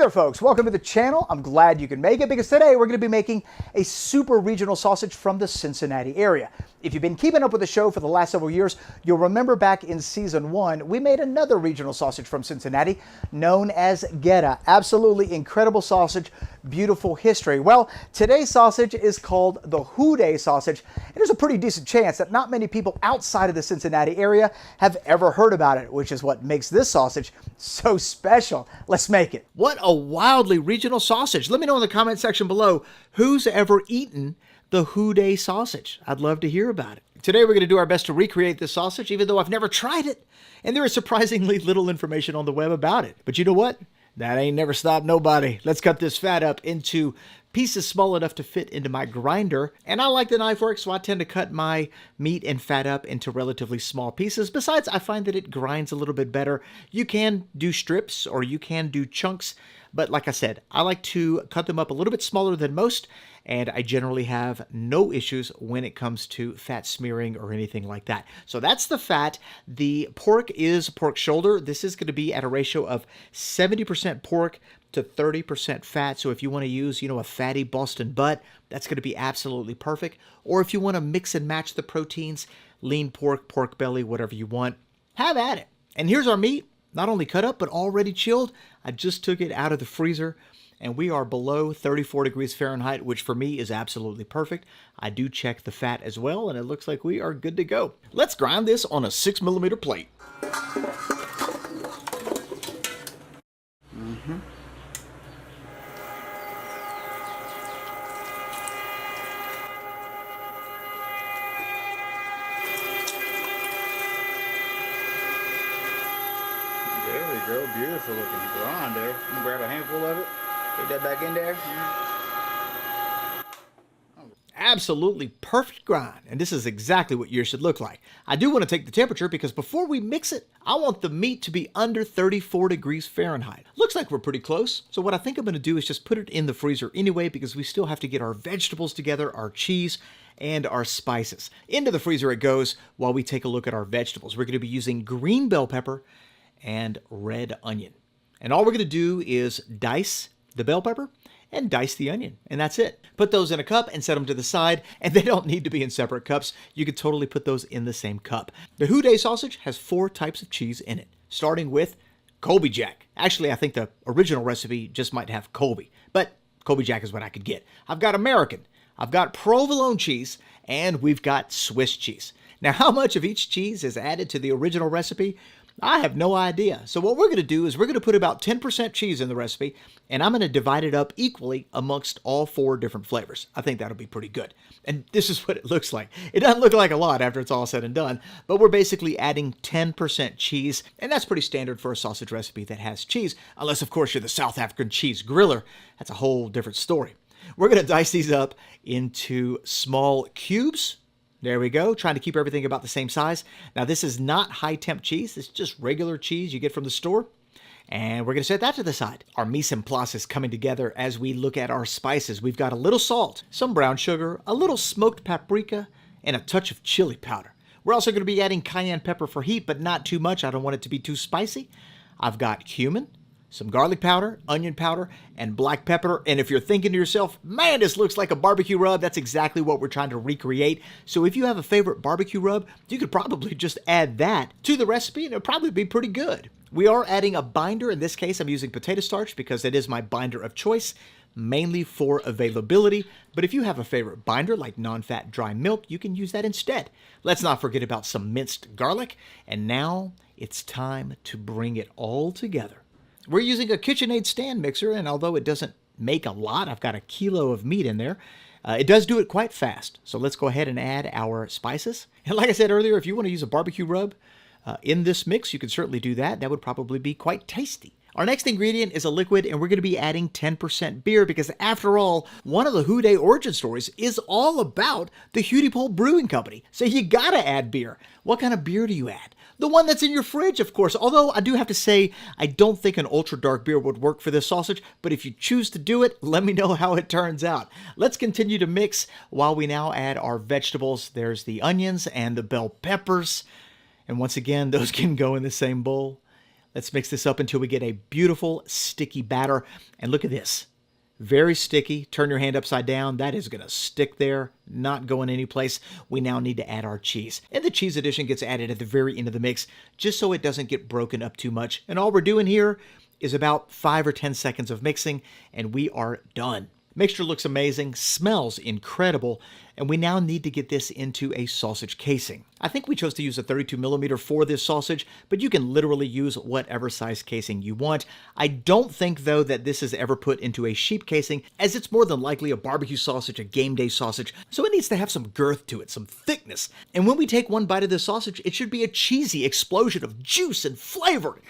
Hey there folks, welcome to the channel. I'm glad you can make it because today we're going to be making a super regional sausage from the Cincinnati area. If you've been keeping up with the show for the last several years, you'll remember back in season 1, we made another regional sausage from Cincinnati known as Geta. Absolutely incredible sausage, beautiful history. Well, today's sausage is called the Who Dey Sausage, and there's a pretty decent chance that not many people outside of the Cincinnati area have ever heard about it, which is what makes this sausage so special. Let's make it. What a wildly regional sausage. Let me know in the comment section below who's ever eaten the Who Dey sausage. I'd love to hear about it. Today we're going to do our best to recreate this sausage, even though I've never tried it, and there is surprisingly little information on the web about it. But you know what? That ain't never stopped nobody. Let's cut this fat up into pieces small enough to fit into my grinder. And I like the knife work, so I tend to cut my meat and fat up into relatively small pieces. Besides, I find that it grinds a little bit better. You can do strips or you can do chunks, but like I said, I like to cut them up a little bit smaller than most, and I generally have no issues when it comes to fat smearing or anything like that. So that's the fat. The pork is pork shoulder. This is going to be at a ratio of 70% pork to 30% fat. So if you want to use, a fatty Boston butt, that's going to be absolutely perfect. Or if you want to mix and match the proteins, lean pork, pork belly, whatever you want, have at it. And here's our meat, not only cut up, but already chilled. I just took it out of the freezer, and we are below 34 degrees Fahrenheit, which for me is absolutely perfect. I do check the fat as well, and it looks like we are good to go. Let's grind this on a 6mm plate. There we go, beautiful looking grind there. I'm gonna grab a handful of it, put that back in there. Absolutely perfect grind, and this is exactly what yours should look like. I do want to take the temperature because before we mix it, I want the meat to be under 34 degrees Fahrenheit. Looks like we're pretty close, so what I think I'm going to do is just put it in the freezer anyway because we still have to get our vegetables together, our cheese, and our spices. Into the freezer it goes while we take a look at our vegetables. We're going to be using green bell pepper and red onion. And all we're going to do is dice the bell pepper and dice the onion, and that's it. Put those in a cup and set them to the side, and they don't need to be in separate cups. You could totally put those in the same cup. The Who Dey sausage has 4 types of cheese in it, starting with Colby Jack. Actually, I think the original recipe just might have Colby, but Colby Jack is what I could get. I've got American, I've got provolone cheese, and we've got Swiss cheese. Now, how much of each cheese is added to the original recipe? I have no idea. So what we're going to do is we're going to put about 10% cheese in the recipe, and I'm going to divide it up equally amongst all 4 different flavors. I think that'll be pretty good. And this is what it looks like. It doesn't look like a lot after it's all said and done, but we're basically adding 10% cheese, and that's pretty standard for a sausage recipe that has cheese, unless, of course, you're the South African cheese griller. That's a whole different story. We're going to dice these up into small cubes. There we go, trying to keep everything about the same size. Now this is not high temp cheese, it's just regular cheese you get from the store. And we're gonna set that to the side. Our mise en place is coming together as we look at our spices. We've got a little salt, some brown sugar, a little smoked paprika, and a touch of chili powder. We're also gonna be adding cayenne pepper for heat, but not too much. I don't want it to be too spicy. I've got cumin, some garlic powder, onion powder, and black pepper. And if you're thinking to yourself, man, this looks like a barbecue rub, that's exactly what we're trying to recreate. So if you have a favorite barbecue rub, you could probably just add that to the recipe and it'll probably be pretty good. We are adding a binder. In this case, I'm using potato starch because it is my binder of choice, mainly for availability. But if you have a favorite binder like non-fat dry milk, you can use that instead. Let's not forget about some minced garlic. And now it's time to bring it all together. We're using a KitchenAid stand mixer, and although it doesn't make a lot, I've got a kilo of meat in there, it does do it quite fast. So let's go ahead and add our spices. And like I said earlier, if you want to use a barbecue rub in this mix, you can certainly do that. That would probably be quite tasty. Our next ingredient is a liquid, and we're going to be adding 10% beer because, after all, one of the Who Dey origin stories is all about the Hudy Pole Brewing Company. So you got to add beer. What kind of beer do you add? The one that's in your fridge, of course. Although I do have to say, I don't think an ultra dark beer would work for this sausage, but if you choose to do it, let me know how it turns out. Let's continue to mix while we now add our vegetables. There's the onions and the bell peppers. And once again, those can go in the same bowl. Let's mix this up until we get a beautiful sticky batter. And look at this. Very sticky. Turn your hand upside down. That is going to stick there, not going anyplace. We now need to add our cheese. And the cheese addition gets added at the very end of the mix, just so it doesn't get broken up too much. And all we're doing here is about 5 or 10 seconds of mixing, and we are done. Mixture looks amazing, smells incredible, and we now need to get this into a sausage casing. I think we chose to use a 32mm for this sausage, but you can literally use whatever size casing you want. I don't think, though, that this is ever put into a sheep casing, as it's more than likely a barbecue sausage, a game day sausage, so it needs to have some girth to it, some thickness. And when we take one bite of this sausage, it should be a cheesy explosion of juice and flavor.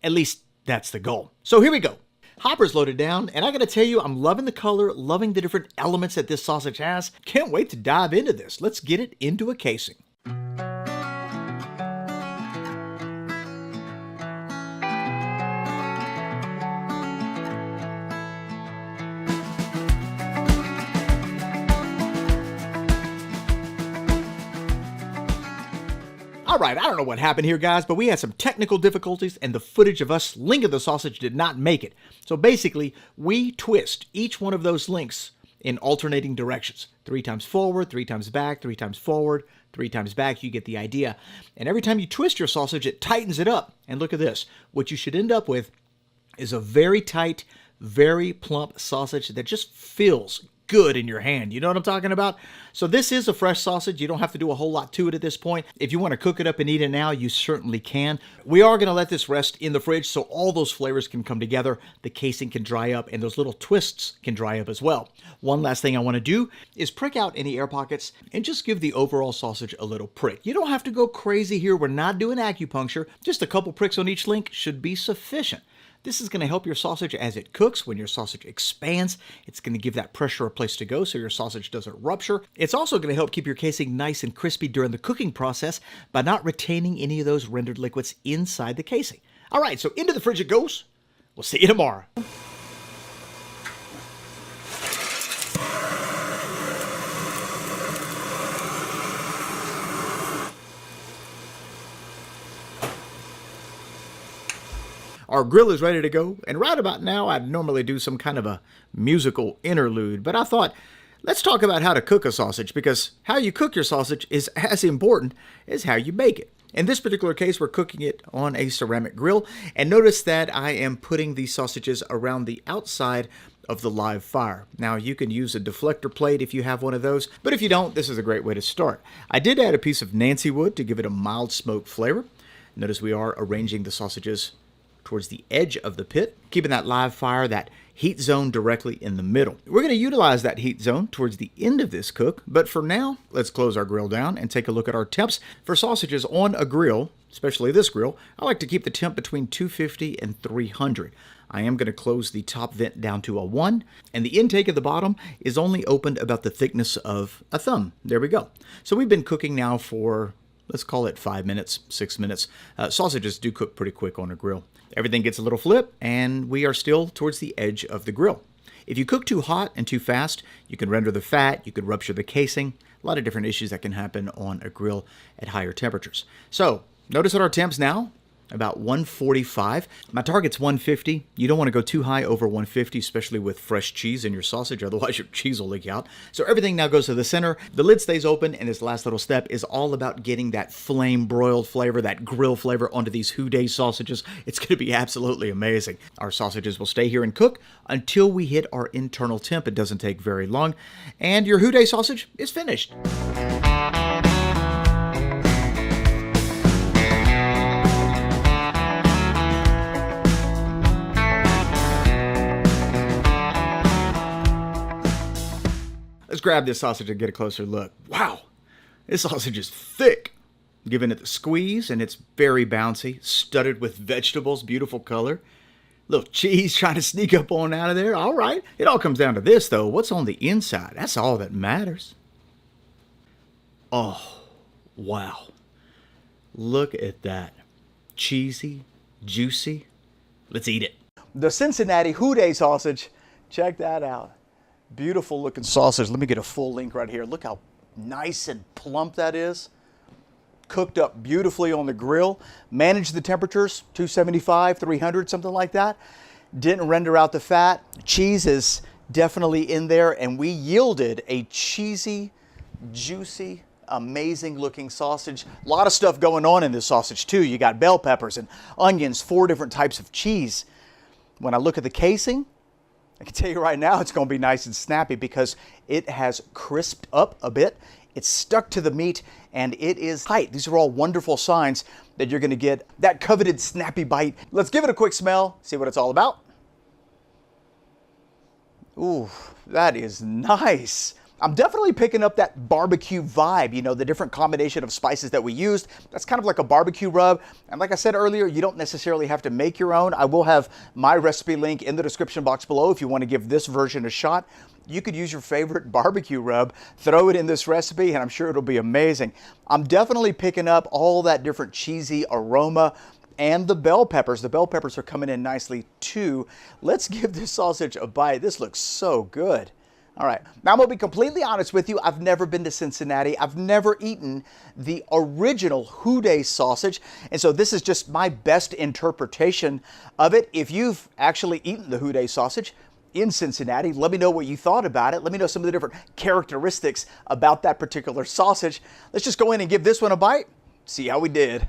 At least, that's the goal. So here we go. Hopper's loaded down, and I gotta tell you, I'm loving the color, loving the different elements that this sausage has. Can't wait to dive into this. Let's get it into a casing. Alright, I don't know what happened here, guys, but we had some technical difficulties and the footage of us linking the sausage did not make it. So basically, we twist each one of those links in alternating directions. 3 times forward, 3 times back, 3 times forward, 3 times back. You get the idea. And every time you twist your sausage, it tightens it up. And look at this. What you should end up with is a very tight, very plump sausage that just feels good in your hand. You know what I'm talking about? So this is a fresh sausage. You don't have to do a whole lot to it at this point. If you want to cook it up and eat it now, you certainly can. We are going to let this rest in the fridge so all those flavors can come together, the casing can dry up, and those little twists can dry up as well. One last thing I want to do is prick out any air pockets and just give the overall sausage a little prick. You don't have to go crazy here. We're not doing acupuncture. Just a couple pricks on each link should be sufficient. This is going to help your sausage as it cooks. When your sausage expands, it's going to give that pressure a place to go so your sausage doesn't rupture. It's also going to help keep your casing nice and crispy during the cooking process by not retaining any of those rendered liquids inside the casing. All right, so into the fridge it goes. We'll see you tomorrow. Our grill is ready to go, and right about now I'd normally do some kind of a musical interlude, but I thought, let's talk about how to cook a sausage, because how you cook your sausage is as important as how you bake it. In this particular case, we're cooking it on a ceramic grill, and notice that I am putting these sausages around the outside of the live fire. Now, you can use a deflector plate if you have one of those, but if you don't, this is a great way to start. I did add a piece of Nancy wood to give it a mild smoke flavor. Notice we are arranging the sausages towards the edge of the pit, keeping that live fire, that heat zone directly in the middle. We're going to utilize that heat zone towards the end of this cook, but for now, let's close our grill down and take a look at our temps. For sausages on a grill, especially this grill, I like to keep the temp between 250 and 300. I am going to close the top vent down to a 1, and the intake at the bottom is only opened about the thickness of a thumb. There we go. So we've been cooking now for, let's call it 5 minutes, 6 minutes. Sausages do cook pretty quick on a grill. Everything gets a little flip, and we are still towards the edge of the grill. If you cook too hot and too fast, you can render the fat, you can rupture the casing. A lot of different issues that can happen on a grill at higher temperatures. So, notice at our temps now, about 145. My target's 150. You don't want to go too high over 150, especially with fresh cheese in your sausage, otherwise your cheese will leak out. So everything now goes to the center. The lid stays open, and this last little step is all about getting that flame broiled flavor, that grill flavor onto these Who Dey sausages. It's going to be absolutely amazing. Our sausages will stay here and cook until we hit our internal temp. It doesn't take very long. And your Who Dey sausage is finished. Let's grab this sausage and get a closer look. Wow, this sausage is thick. Giving it the squeeze, and it's very bouncy, studded with vegetables, beautiful color. Little cheese trying to sneak up on out of there. All right, it all comes down to this, though. What's on the inside? That's all that matters. Oh, wow. Look at that. Cheesy, juicy. Let's eat it. The Cincinnati Who Dey sausage. Check that out. Beautiful looking sausage. Let me get a full link right here. Look how nice and plump that is. cooked up beautifully on the grill. Managed the temperatures, 275, 300, something like that. Didn't render out the fat. Cheese is definitely in there, and we yielded a cheesy, juicy, amazing looking sausage. A lot of stuff going on in this sausage too. You got bell peppers and onions, 4 different types of cheese. When I look at the casing, I can tell you right now it's going to be nice and snappy because it has crisped up a bit. It's stuck to the meat and it is tight. These are all wonderful signs that you're going to get that coveted snappy bite. Let's give it a quick smell, see what it's all about. Ooh, that is nice. I'm definitely picking up that barbecue vibe, you know, the different combination of spices that we used. That's kind of like a barbecue rub. And like I said earlier, you don't necessarily have to make your own. I will have my recipe link in the description box below if you want to give this version a shot. You could use your favorite barbecue rub, throw it in this recipe, and I'm sure it'll be amazing. I'm definitely picking up all that different cheesy aroma and the bell peppers. The bell peppers are coming in nicely too. Let's give this sausage a bite. This looks so good. All right, now I'm gonna be completely honest with you. I've never been to Cincinnati. I've never eaten the original Who Dey sausage. And so this is just my best interpretation of it. If you've actually eaten the Who Dey sausage in Cincinnati, let me know what you thought about it. Let me know some of the different characteristics about that particular sausage. Let's just go in and give this one a bite, see how we did.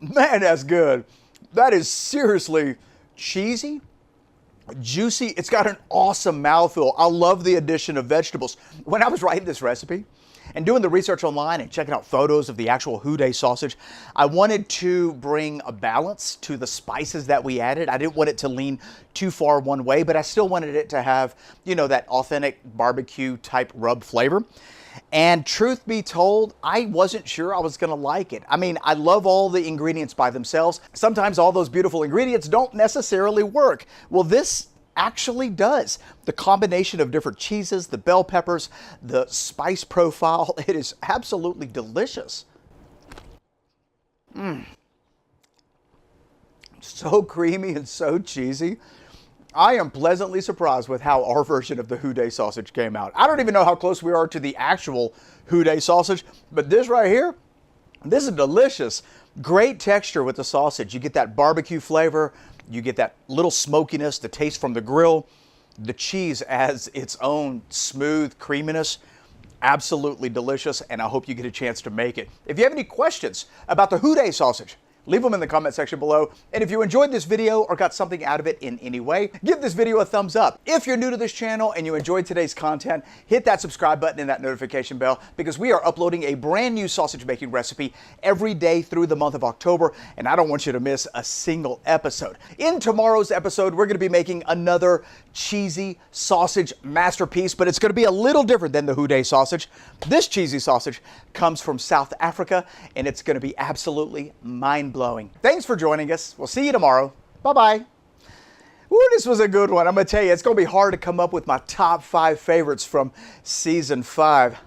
Man, that's good. That is seriously cheesy, juicy. It's got an awesome mouthfeel. I love the addition of vegetables. When I was writing this recipe and doing the research online and checking out photos of the actual Who Dey sausage, I wanted to bring a balance to the spices that we added. I didn't want it to lean too far one way, but I still wanted it to have, you know, that authentic barbecue type rub flavor. And truth be told, I wasn't sure I was going to like it. I mean, I love all the ingredients by themselves. Sometimes all those beautiful ingredients don't necessarily work. Well, this actually does. The combination of different cheeses, the bell peppers, the spice profile, it is absolutely delicious. So creamy and so cheesy. I am pleasantly surprised with how our version of the Who Dey sausage came out. I don't even know how close we are to the actual Who Dey sausage, but this right here, this is delicious. Great texture with the sausage. You get that barbecue flavor, you get that little smokiness, the taste from the grill. The cheese adds its own smooth creaminess. Absolutely delicious, and I hope you get a chance to make it. If you have any questions about the Who Dey sausage, leave them in the comment section below. And if you enjoyed this video or got something out of it in any way, give this video a thumbs up. If you're new to this channel and you enjoyed today's content, hit that subscribe button and that notification bell because we are uploading a brand new sausage making recipe every day through the month of October, and I don't want you to miss a single episode. In tomorrow's episode, we're going to be making another cheesy sausage masterpiece, but it's going to be a little different than the Who Dey sausage. This cheesy sausage comes from South Africa, and it's going to be absolutely mind-blowing. Thanks for joining us. We'll see you tomorrow. Bye-bye. Ooh, this was a good one. I'm going to tell you, it's going to be hard to come up with my top 5 favorites from season 5.